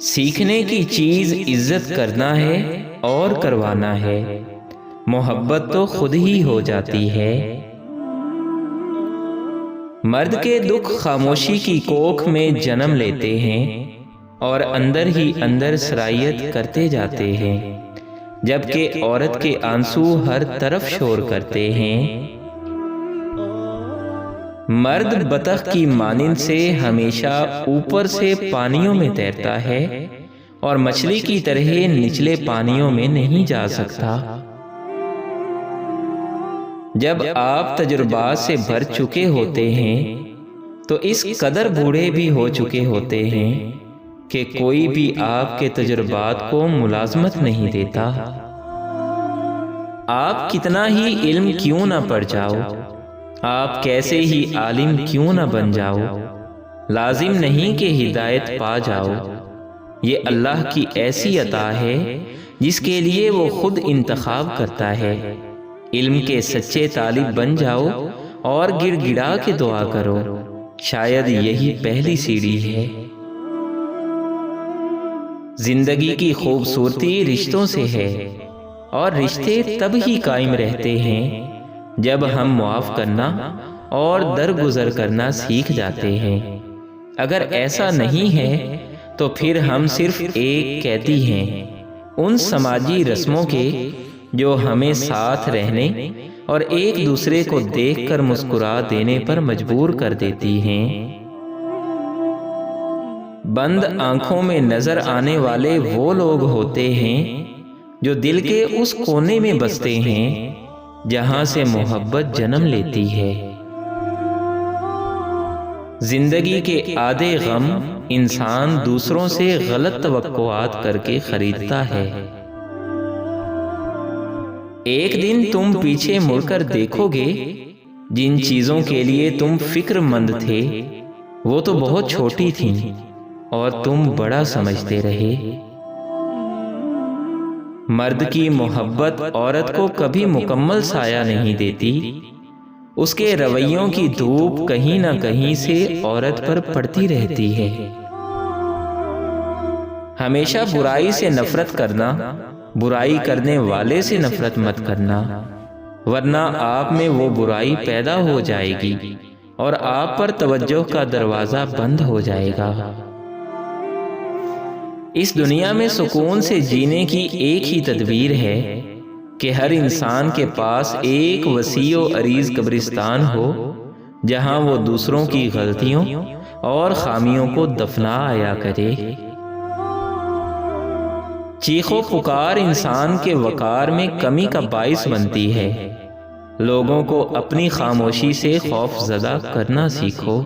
سیکھنے کی چیز عزت کرنا ہے اور کروانا ہے، محبت تو خود ہی ہو جاتی ہے۔ مرد کے دکھ خاموشی کی کوکھ میں جنم لیتے ہیں اور اندر ہی اندر سرایت کرتے جاتے ہیں، جبکہ عورت کے آنسو ہر طرف شور کرتے ہیں۔ مرد بطخ کی مانند سے ہمیشہ اوپر سے پانیوں میں تیرتا ہے اور مچھلی کی طرح نچلے پانیوں میں نہیں جا سکتا۔ جب آپ تجربات سے بھر چکے ہوتے ہیں تو اس قدر بوڑھے بھی ہو چکے ہوتے ہیں کہ کوئی بھی آپ کے تجربات کو ملازمت نہیں دیتا۔ آپ کتنا ہی علم کیوں نہ پڑھ جاؤ، آپ کیسے ہی عالم کیوں نہ بن جاؤ، لازم نہیں کہ ہدایت پا جاؤ۔ یہ اللہ کی ایسی عطا ہے جس کے لیے وہ خود انتخاب کرتا ہے۔ علم کے سچے طالب بن جاؤ اور گڑ گڑا کے دعا کرو، شاید یہی پہلی سیڑھی ہے۔ زندگی کی خوبصورتی رشتوں سے ہے، اور رشتے تب ہی قائم رہتے ہیں جب ہم معاف کرنا اور درگزر کرنا سیکھ جاتے ہیں۔ اگر ایسا نہیں ہے تو پھر ہم صرف ایک قیدی ہیں ان سماجی رسموں کے جو ہمیں ساتھ رہنے اور ایک دوسرے کو دیکھ کر مسکرا دینے پر مجبور کر دیتی ہیں۔ بند آنکھوں میں نظر آنے والے وہ لوگ ہوتے ہیں جو دل کے اس کونے میں بستے ہیں جہاں سے محبت جنم لیتی ہے۔ زندگی کے آدھے غم انسان دوسروں سے غلط توقعات کر کے خریدتا ہے۔ ایک دن تم پیچھے مڑ کر دیکھو گے جن چیزوں کے لیے تم فکر مند تھے وہ تو بہت چھوٹی تھیں اور تم بڑا سمجھتے رہے۔ مرد کی محبت عورت کو کبھی مکمل سایہ نہیں دیتی، اس کے رویوں کی دھوپ کہیں نہ کہیں سے عورت پر پڑتی رہتی ہے۔ ہمیشہ برائی سے نفرت کرنا، برائی کرنے والے سے نفرت مت کرنا، ورنہ آپ میں وہ برائی پیدا ہو جائے گی اور آپ پر توجہ کا دروازہ بند ہو جائے گا۔ اس دنیا میں سکون سے جینے کی ایک ہی تدبیر ہے کہ ہر انسان کے پاس ایک وسیع و عریض قبرستان ہو جہاں وہ دوسروں کی غلطیوں اور خامیوں کو دفنا آیا کرے۔ چیخ و پکار انسان کے وقار میں کمی کا باعث بنتی ہے۔ لوگوں کو اپنی خاموشی سے خوف زدہ کرنا سیکھو۔